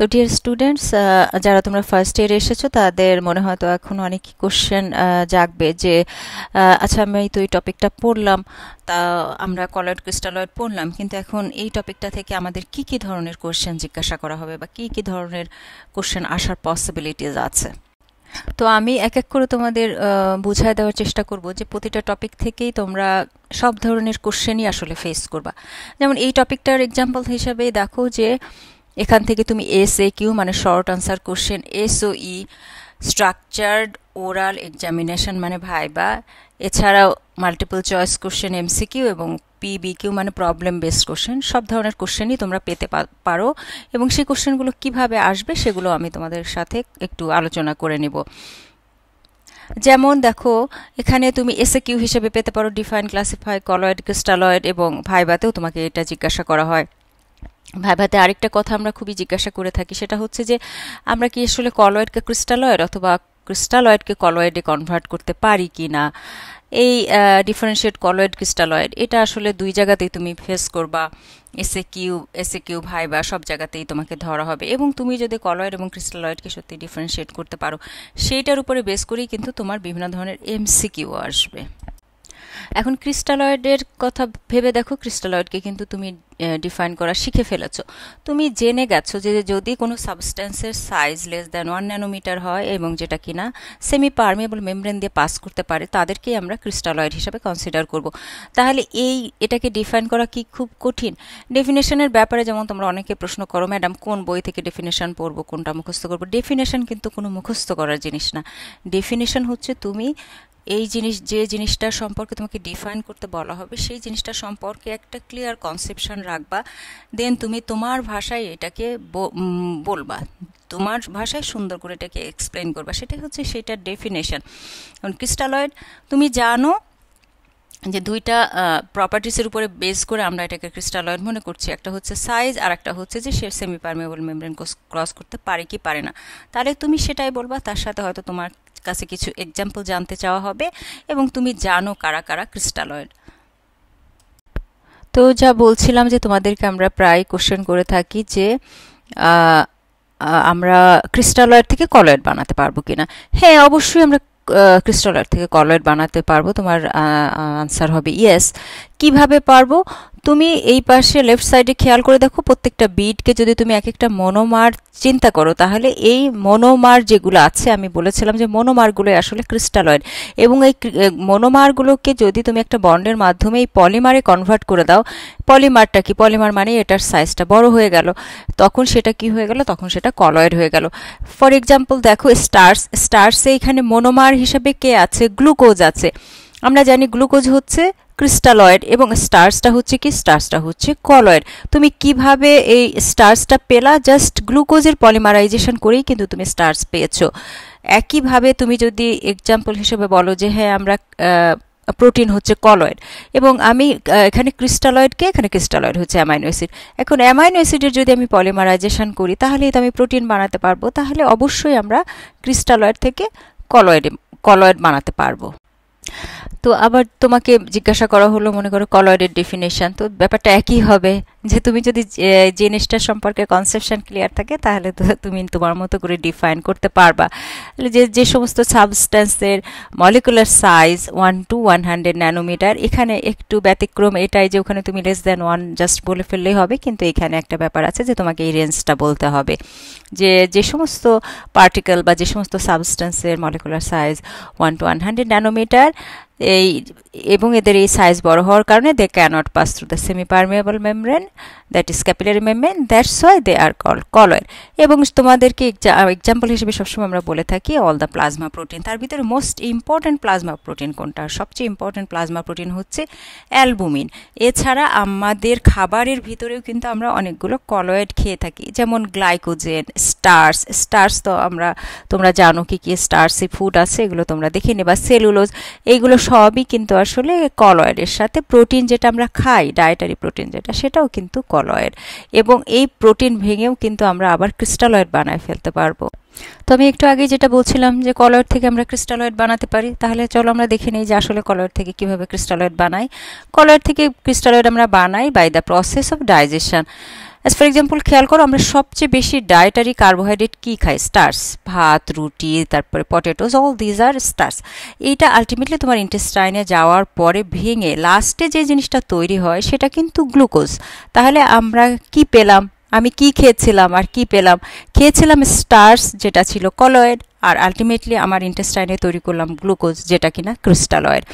তো dear students, যারা তোমরা ফার্স্ট ইয়ারে এসেছো তাদের মনে হয়তো এখন অনেক কোশ্চেন জাগবে যে আচ্ছা আমি তো এই টপিকটা পড়লাম, তা আমরা কলয়েড ক্রিস্টালয়েড পড়লাম, কিন্তু এখন এই টপিকটা থেকে আমাদের কি কি ধরনের কোশ্চেন জিজ্ঞাসা করা হবে বা কি কি ধরনের কোশ্চেন আসার পসিবিলিটিস আছে। তো আমি এক এক করে তোমাদের বুঝায় দেওয়ার চেষ্টা করব যে প্রতিটা টপিক থেকেই তোমরা সব ধরনের কোশ্চেনই আসলে ফেস করবা। যেমন এই টপিকটার এক্সাম্পল হিসাবে দেখো যে এখান থেকে তুমি এসএকিউ মানে short answer question, এসওই structured oral examination মানে ভাইবা, এছাড়াও মাল্টিপল চয়েস কোশ্চেন এমসিকিউ এবং পিবিকিউ মানে প্রবলেম বেসড কোশ্চেন, সব ধরনের কোশ্চেনই তোমরা পেতে পারো এবং সেই কোশ্চেনগুলো কিভাবে আসবে সেগুলো আমি তোমাদের সাথে একটু আলোচনা করে নেব। যেমন দেখো এখানে তুমি এসএকিউ হিসেবে পেতে পারো ডিফাইন ক্লাসিফাই কলয়েড ক্রিস্টালয়েড, এবং ভাইবাতেও তোমাকে এটা জিজ্ঞাসা করা হয়। ভাইভাতে আরেকটা কথা আমরা খুবই জিজ্ঞাসা করে থাকি, সেটা হচ্ছে যে আমরা কি আসলে কলয়েডকে ক্রিস্টালয়েড অথবা ক্রিস্টালয়েডকে কলয়েডে কনভার্ট করতে পারি কি না। এই ডিফারেন্সিয়েট কলয়েড ক্রিস্টালয়েড এটা আসলে দুই জায়গাতেই তুমি ফেস করবা, এসএকিউ ভাইবা সব জায়গাতেই তোমাকে ধরা হবে, এবং তুমি যদি কলয়েড এবং ক্রিস্টালয়েডকে সত্যি ডিফারেন্সিয়েট করতে পারো সেইটার উপরে বেস করেই কিন্তু তোমার বিভিন্ন ধরনের এমসিকিউ আসবে। এখন ক্রিস্টালয়েডের কথা ভেবে দেখো, ক্রিস্টালয়েডকে কিন্তু তুমি ডিফাইন করা শিখে ফেলেছো, তুমি জেনে গেছো যে যদি কোনো সাবস্টেন্সের সাইজ লেস দ্যান 1 ন্যানোমিটার হয় এবং যেটা কিনা সেমি পারমিয়েবল মেমব্রেন দিয়ে পাস করতে পারে তাদেরকেই আমরা ক্রিস্টালয়েড হিসাবে কনসিডার করব। তাহলে এটাকে ডিফাইন করা কি খুব কঠিন? ডেফিনেশনের ব্যাপারে যেমন তোমরা অনেকে প্রশ্ন করো, ম্যাডাম কোন বই থেকে ডেফিনেশন পড়বো, কোনটা মুখস্থ করবো। ডেফিনেশন কিন্তু কোনো মুখস্থ করার জিনিস না। ডেফিনেশন হচ্ছে তুমি যে জিনিসটা সম্পর্কে তোমাকে ডিফাইন করতে বলা হবে সেই জিনিসটা সম্পর্কে একটা ক্লিয়ার কনসেপশন রাখবা, দেন তুমি তোমার ভাষায় এটাকে বলবা, তোমার ভাষায় সুন্দর করে এটাকে এক্সপ্লেন করবা, সেটাই হচ্ছে সেটার ডেফিনেশন। কারণ ক্রিস্টালয়েড তুমি জানো যে দুইটা প্রপার্টিসের উপরে বেস করে আমরা এটাকে ক্রিস্টালয়েড মনে করছি, একটা হচ্ছে সাইজ আর একটা হচ্ছে যে সে সেমি পারমিয়েবল মেমব্রেন ক্রস করতে পারে কি পারে না। তাহলে তুমি সেটাই বলবা, তার সাথে হয়তো তোমার কাছে কিছু এক্সাম্পল জানতে চাওয়া হবে এবং তুমি জানো কারা কারা ক্রিস্টালয়েড। তো যা বলছিলাম যে তোমাদেরকে আমরা প্রায় কোশ্চেন করে থাকি যে আমরা ক্রিস্টালয়েড থেকে কলয়েড বানাতে পারবো কিনা। হ্যাঁ, অবশ্যই আমরা ক্রিস্টালয়েড থেকে কলয়েড বানাতে পারবো। তোমার আনসার হবে ইয়েস। কিভাবে পারবো? তুমি এই পাশে লেফট সাইডে খেয়াল করে দেখো, প্রত্যেকটা বিটকে যদি তুমি এক একটা মনোমার চিন্তা করো তাহলে এই মনোমার যেগুলো আছে, আমি বলেছিলাম যে মনোমারগুলো আসলে ক্রিস্টালয়েড, এবং এই মনোমারগুলোকে যদি তুমি একটা বন্ডের মাধ্যমে এই পলিমারে কনভার্ট করে দাও, পলিমারটা কি, পলিমার মানে এটার সাইজটা বড় হয়ে গেল, তখন সেটা কি হয়ে গেল, তখন সেটা কলয়েড হয়ে গেল। ফর এক্সাম্পল দেখো স্টার্সে এখানে মনোমার হিসেবে কে আছে, গ্লুকোজ আছে। আমরা জানি গ্লুকোজ হচ্ছে ক্রিস্টালয়েড এবং স্টার্সটা হচ্ছে কি, স্টার্সটা হচ্ছে কলয়েড। তুমি কিভাবে এই স্টার্সটা পেলা? জাস্ট গ্লুকোজের পলিমারাইজেশন করেই কিন্তু তুমি স্টার্স পেয়েছো। একইভাবে তুমি যদি এক্সাম্পল হিসেবে বলো যে হ্যাঁ আমরা প্রোটিন হচ্ছে কলয়েড, এবং আমি এখানে ক্রিস্টালয়েড হচ্ছে অ্যামাইনো অ্যাসিড। এখন অ্যামাইনো অ্যাসিডের যদি আমি পলিমারাইজেশন করি তাহলেই তো আমি প্রোটিন বানাতে পারবো, তাহলে অবশ্যই আমরা ক্রিস্টালয়েড থেকে কলয়েড বানাতে পারবো। তো আবার তোমাকে জিজ্ঞাসা করা হলো মনে করো কলয়েডের ডেফিনেশন, তো ব্যাপারটা একই হবে যে তুমি যদি জিনিসটা সম্পর্কে কনসেপশন ক্লিয়ার থাকে তাহলে তো তুমি তোমার মতো করে ডিফাইন করতে পারবা। যে সমস্ত সাবস্টেন্সের মলিকুলার সাইজ 1 to 100 ন্যানোমিটার, এখানে একটু ব্যতিক্রম এটাই যে ওখানে তুমি লেস দ্যান 1 জাস্ট বলে ফেললেই হবে, কিন্তু এখানে একটা ব্যাপার আছে যে তোমাকে এই রেঞ্জটা বলতে হবে যে সমস্ত পার্টিকেল বা যে সমস্ত সাবস্টেন্সের মলিকুলার সাইজ 1 to 100 ন্যানোমিটার এবং এদের এই সাইজ বড় হওয়ার কারণে they cannot pass through the semi permeable membrane, that is capillary membrane, that's why they are called colloid. এবং তোমাদেরকে এক্সাম্পল হিসেবে সবসময় আমরা বলে থাকি অল দ্য প্লাজমা প্রোটিন। তার ভিতরে মোস্ট ইম্পর্টেন্ট প্লাজমা প্রোটিন কোনটা? সবচেয়ে ইম্পর্টেন্ট প্লাজমা প্রোটিন হচ্ছে অ্যালবুমিন। এছাড়া আমাদের খাবারের ভিতরেও কিন্তু আমরা অনেকগুলো কলয়েড খেয়ে থাকি, যেমন গ্লাইকোজেন, স্টার্স তো তোমরা জানো কি কি স্টার্সি ফুড আছে, এগুলো তোমরা দেখে নেবা। সেলুলোজ, এইগুলো সবই কিন্তু আসলে কলয়েডের সাথে। প্রোটিন যেটা আমরা খাই, ডায়েটারি প্রোটিন যেটা, সেটাও কিন্তু কলয়েড, এবং এই প্রোটিন ভেঙেও কিন্তু আমরা আবার ক্রিস্টালয়েড বানায় ফেলতে পারবো। তো আমি একটু আগে যেটা বলছিলাম যে কলয়েড থেকে আমরা ক্রিস্টালয়েড বানাতে পারি, তাহলে চলো আমরা দেখে নিই যে আসলে কলয়েড থেকে কিভাবে ক্রিস্টালয়েড বানাই। কলয়েড থেকে ক্রিস্টালয়েড আমরা বানাই by the process of digestion. As for example খেয়াল করো আমরা সবচেয়ে বেশি ডায়েটারি কার্বোহাইড্রেট কী খাই? স্টার্স, ভাত, রুটি, তারপরে potatoes, all these R stars. এইটা আলটিমেটলি তোমার ইন্টেস্টাইনে যাওয়ার পরে ভেঙে লাস্টে যে জিনিসটা তৈরি হয় সেটা কিন্তু গ্লুকোজ। তাহলে আমরা কি পেলাম? আমি কি খেয়েছিলাম আর কি পেলাম? খেয়েছিলাম স্টার্স যেটা ছিল কলয়েড, আর আলটিমেটলি আমার ইন্টেস্টাইনে তৈরি করলাম গ্লুকোজ যেটা কিনা ক্রিস্টালয়েড।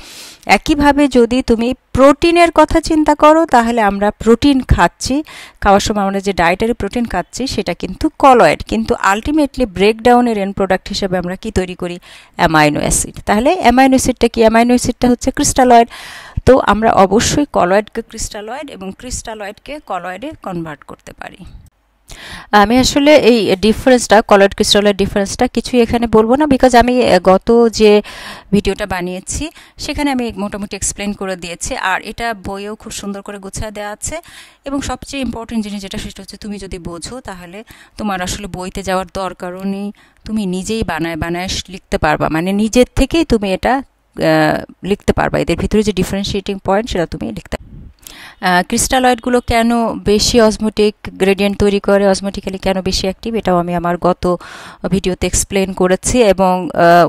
একইভাবে যদি তুমি প্রোটিনের কথা চিন্তা করো তাহলে আমরা প্রোটিন খাচ্ছি, খাওয়ার সময় আমরা যে ডায়েটারি প্রোটিন খাচ্ছি সেটা কিন্তু কলয়েড, কিন্তু আলটিমেটলি ব্রেকডাউনের এন্ড প্রোডাক্ট হিসেবে আমরা কি তৈরি করি? Amino acid. তাহলে অ্যামাইনো অ্যাসিডটা কি? অ্যামাইনো অ্যাসিডটা হচ্ছে ক্রিস্টালয়েড। তো আমরা অবশ্যই কলয়েডকে ক্রিস্টালয়েড এবং ক্রিস্টালয়েডকে কলয়েডে কনভার্ট করতে পারি। আমি আসলে এই ডিফারেন্সটা, কলয়েড ক্রিস্টালয়েড ডিফারেন্সটা কিছুই এখানে বলবো না, বিকজ আমি গত যে ভিডিওটা বানিয়েছি সেখানে আমি মোটামুটি এক্সপ্লেন করে দিয়েছি, আর এটা বইয়েও খুব সুন্দর করে গুছিয়ে দেওয়া আছে। এবং সবচেয়ে ইম্পর্টেন্ট জিনিস যেটা সেটা হচ্ছে তুমি যদি বোঝো তাহলে তোমার আসলে বইতে যাওয়ার দরকারও নেই, তুমি নিজেই বানায় বানায় লিখতে পারবা, মানে নিজের থেকেই তুমি এটা লিখতে পারবা। এদের ভিতরে যে ডিফারেন্সিয়েটিং পয়েন্ট সেটা তুমি লিখতে। ক্রিস্টালয়েডগুলো কেন বেশি অসমোটিক গ্রেডিয়েন্ট তৈরি করে, অসমোটিক্যালি কেন বেশি অ্যাক্টিভ, এটাও আমি আমার গত ভিডিওতে এক্সপ্লেন করেছি। এবং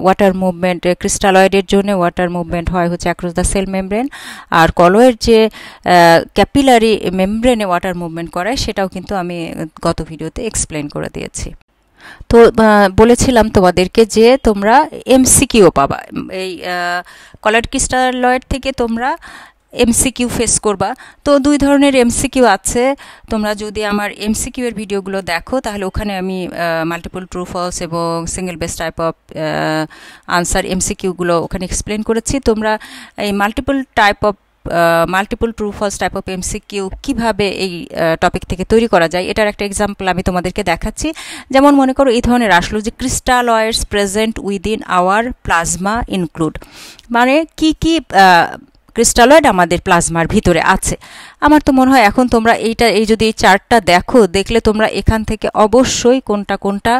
ওয়াটার মুভমেন্ট, ক্রিস্টালয়েডের জন্য ওয়াটার মুভমেন্ট হয় হচ্ছে অ্যাক্রস দ্য সেল মেমব্রেন, আর কলয়েড যে ক্যাপিলারি মেমব্রেনে ওয়াটার মুভমেন্ট করায় সেটাও কিন্তু আমি গত ভিডিওতে এক্সপ্লেন করে দিয়েছি। তো বলেছিলাম তোমাদেরকে যে তোমরা এমসিকিউ পাবা, এই কলয়েড ক্রিস্টালয়েড থেকে তোমরা এমসিকিউ ফেস করবা। তো দুই ধরনের এমসিকিউ আছে। তোমরা যদি আমার এমসিকিউ এর ভিডিওগুলো দেখো তাহলে ওখানে আমি মাল্টিপল ট্রু ফলস এবং single base type of answer এমসিকিউগুলো ওখানে এক্সপ্লেন করেছি। তোমরা এই multiple true false type of MCQ কীভাবে এই টপিক থেকে তৈরি করা যায় এটার একটা এক্সাম্পল আমি তোমাদেরকে দেখাচ্ছি। যেমন মনে করো এই ধরনের আসলো যে crystalloids present within our plasma include, মানে কি কি ক্রিস্টালয়েড আমাদের প্লাজমার ভিতরে আছে। আমার তো মনে হয় এখন তোমরা এই যদি এই চার্টটা দেখলে তোমরা এখান থেকে অবশ্যই কোনটা কোনটা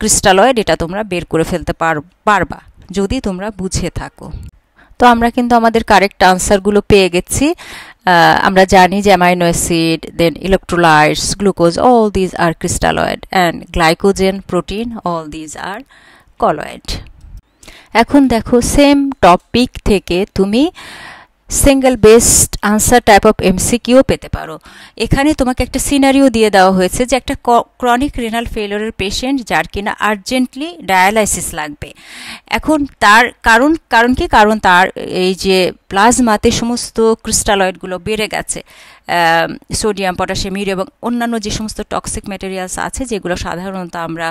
ক্রিস্টালয়েড এটা তোমরা বের করে ফেলতে পারবা যদি তোমরা বুঝে থাকো। তো আমরা কিন্তু আমাদের কারেক্ট আনসারগুলো পেয়ে গেছি। আমরা জানি যে amino acid, then electrolytes, glucose, all these are crystalloid, and glycogen, protein, all these are colloid. এখন দেখো সেম টপিক থেকে তুমি single based answer type of MCQ পেতে পারো। এখানে তোমাকে একটা সিনারিও দিয়ে দেওয়া হয়েছে যে একটা ক্রনিক রেনাল ফেলিওরের পেশেন্ট যার কিনা আর্জেন্টলি ডায়ালাইসিস লাগবে। এখন তার কারণ কি? কারণ তার এই যে প্লাজমাতে সমস্ত ক্রিস্টালয়েডগুলো বেড়ে গেছে, সোডিয়াম, পটাশিয়াম, ইউরিয়া এবং অন্যান্য যে সমস্ত টক্সিক ম্যাটেরিয়ালস আছে যেগুলো সাধারণত আমরা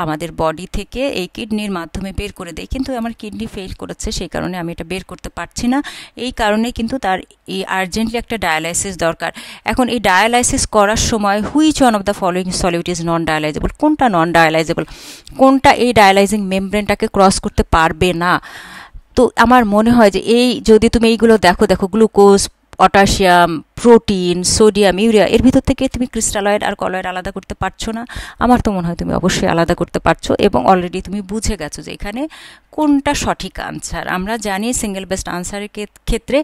আমাদের বডি থেকে এই কিডনির মাধ্যমে বের করে দেই, কিন্তু আমার কিডনি ফেল করেছে সেই কারণে আমি এটা বের করতে পারছি না। এই কারণে কিন্তু তার এই আর্জেন্টলি একটা ডায়ালাইসিস দরকার। এখন এই ডায়ালাইসিস করার সময় which one of the following solute is non dialysable? কোনটা নন ডায়ালাইজেবল? কোনটা এই ডায়ালাইজিং মেমব্রেনটাকে ক্রস করতে পারবে না? তো আমার মনে হয় যে যদি তুমি এইগুলো দেখো glucose, potassium, protein, sodium, urea, এর ভিতর থেকে তুমি ক্রিস্টালয়েড আর কলয়েড আলাদা করতে পারছো না। আমার তো মনে হয় তুমি অবশ্যই আলাদা করতে পারছো এবং অলরেডি তুমি বুঝে গেছো যে এখানে কোনটা সঠিক আনসার। আমরা জানি সিঙ্গেল বেসড আনসারের ক্ষেত্রে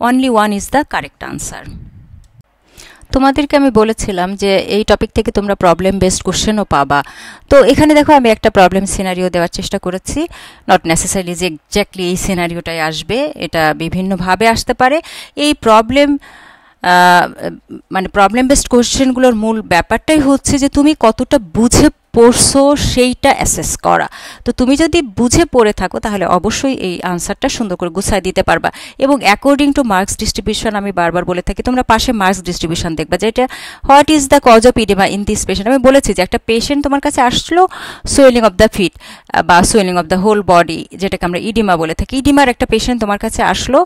only one is the correct answer. তোমাদেরকে আমি বলেছিলাম যে এই টপিক থেকে তোমরা প্রবলেম বেসড কোশ্চেনও পাবা। তো এখানে দেখো আমি একটা প্রবলেম সিনারিও দেওয়ার চেষ্টা করেছি। নট নেসেসারিলি যে এক্স্যাক্টলি এই সিনারিওটাই আসবে, এটা বিভিন্নভাবে আসতে পারে। এই মানে প্রবলেম বেসড কোশ্চেনগুলোর মূল ব্যাপারটাই হচ্ছে যে তুমি কতটা বুঝে পড়ছো সেইটা অ্যাসেস করা। তো তুমি যদি বুঝে পড়ে থাকো তাহলে অবশ্যই এই আনসারটা সুন্দর করে গুছায় দিতে পারবা। এবং অ্যাকর্ডিং টু মার্কস ডিস্ট্রিবিউশন, আমি বারবার বলে থাকি তোমরা পাশে মার্কস ডিস্ট্রিবিউশন দেখবা, যে এটা what is the cause of edema in this patient. আমি বলেছি যে একটা পেশেন্ট তোমার কাছে আসলো সোয়েলিং অফ দ্য ফিট বা swelling of the whole body, যেটাকে আমরা ইডিমা বলে থাকি। ইডিমার একটা পেশেন্ট তোমার কাছে আসলো,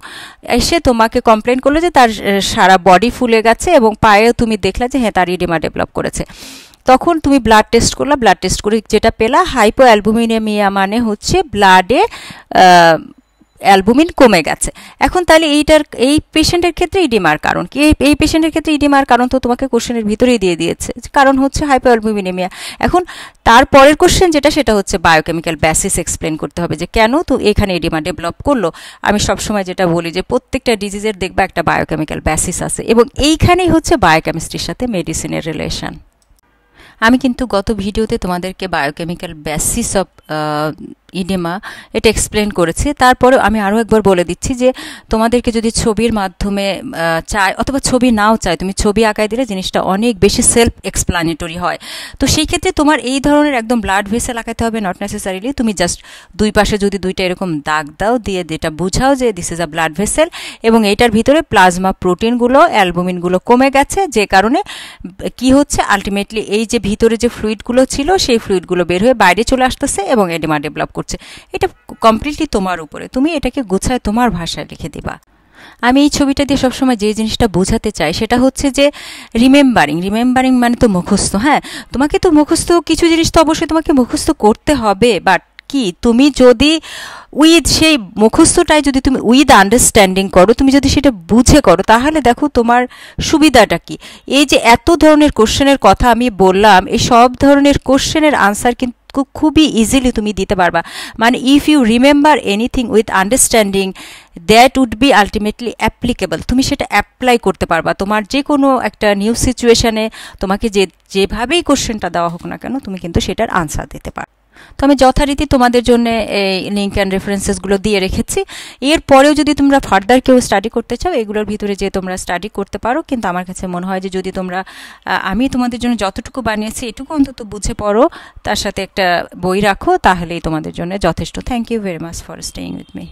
এসে তোমাকে কমপ্লেন করলো যে তার সারা বডি ফুলে গেছে এবং পায়েও তুমি দেখলা যে হ্যাঁ তার ইডিমা ডেভেলপ করেছে। তখন তুমি ব্লাড টেস্ট করলা, ব্লাড টেস্ট করে যেটা পেলা হাইপো অ্যালবুমিনেমিয়া, মানে হচ্ছে ব্লাডে অ্যালবুমিন কমে গেছে। এখন তাহলে এই পেশেন্টের ক্ষেত্রে ইডিমার কারণ কি? এই পেশেন্টের ক্ষেত্রে ইডিমার কারণ তো তোমাকে কোশ্চেনের ভিতরেই দিয়ে দিয়েছে, কারণ হচ্ছে হাইপোঅ্যালবুমিনেমিয়া। এখন তারপরের কোশ্চেন সেটা হচ্ছে বায়োকেমিক্যাল বেসিস এক্সপ্লেন করতে হবে যে কেন তো এখানে এডিমা ডেভেলপ করলো। আমি সবসময় যেটা বলি যে প্রত্যেকটা ডিজিজের দেখবা একটা বায়োকেমিক্যাল বেসিস আছে, এবং এইখানেই হচ্ছে বায়োকেমিস্ট্রির সাথে মেডিসিনের রিলেশন। আমি কিন্তু গত ভিডিওতে তোমাদেরকে বায়োকেমিক্যাল বেসিস অফ ইডেমা এটা এক্সপ্লেন করেছি। তারপরেও আমি আরও একবার বলে দিচ্ছি যে তোমাদেরকে যদি ছবির মাধ্যমে চায় অথবা ছবি নাও চায়, তুমি ছবি আঁকায় দিলে জিনিসটা অনেক বেশি সেলফ এক্সপ্লানেটরি হয়। তো সেই ক্ষেত্রে তোমার এই ধরনের একদম ব্লাড ভেসেল আঁকাতে হবে নট নেসেসারিলি। তুমি জাস্ট দুই পাশে যদি দুইটা এরকম দাগ দাও, দিয়ে যেটা বুঝাও যে this is a blood vessel, এবং এইটার ভিতরে প্লাজমা প্রোটিনগুলো অ্যালবুমিনগুলো কমে গেছে, যে কারণে কি হচ্ছে আলটিমেটলি এই যে ভিতরে যে ফ্লুইডগুলো ছিল সেই ফ্লুইডগুলো বের হয়ে বাইরে চলে আসতেছে এবং এডিমা ডেভেলপ করছে। এটা কমপ্লিটলি তোমার উপরে, তুমি এটাকে গোছায় তোমার ভাষায় লিখে দিবা। আমি এই ছবিটা দিয়ে সবসময় যে জিনিসটা বোঝাতে চাই সেটা হচ্ছে যে রিমেম্বারিং মানে তো মুখস্থ। হ্যাঁ, তোমাকে তো মুখস্থ কিছু জিনিস তো অবশ্যই তোমাকে মুখস্থ করতে হবে, বাট কি তুমি যদি উইথ সেই মুখস্থটাই যদি তুমি উইথ আন্ডারস্ট্যান্ডিং করো, তুমি যদি সেটা বুঝে করো, তাহলে দেখো তোমার সুবিধাটা কি। এই যে এত ধরনের কোশ্চেনের কথা আমি বললাম, এই সব ধরনের কোশ্চেনের আনসার কিন্তু খুবই ইজিলি তুমি দিতে পারবা। মানে if you remember anything with understanding, that would be ultimately applicable. তুমি সেটা অ্যাপ্লাই করতে পারবা তোমার যে কোনো একটা নিউ সিচুয়েশনে। তোমাকে যেভাবেই কোশ্চেনটা দেওয়া হোক না কেন, তুমি কিন্তু সেটার আনসার দিতে পারো। তো আমি যথারীতি তোমাদের জন্য এই লিঙ্ক অ্যান্ড রেফারেন্সেসগুলো দিয়ে রেখেছি। এরপরেও যদি তোমরা ফার্দার কেউ স্টাডি করতে চাও, এগুলোর ভিতরে যে তোমরা স্টাডি করতে পারো। কিন্তু আমার কাছে মনে হয় যে যদি তোমরা আমি তোমাদের জন্য যতটুকু বানিয়েছি এটুকু অন্তত বুঝে পড়ো, তার সাথে একটা বই রাখো, তাহলেই তোমাদের জন্য যথেষ্ট। Thank you very much for staying with me.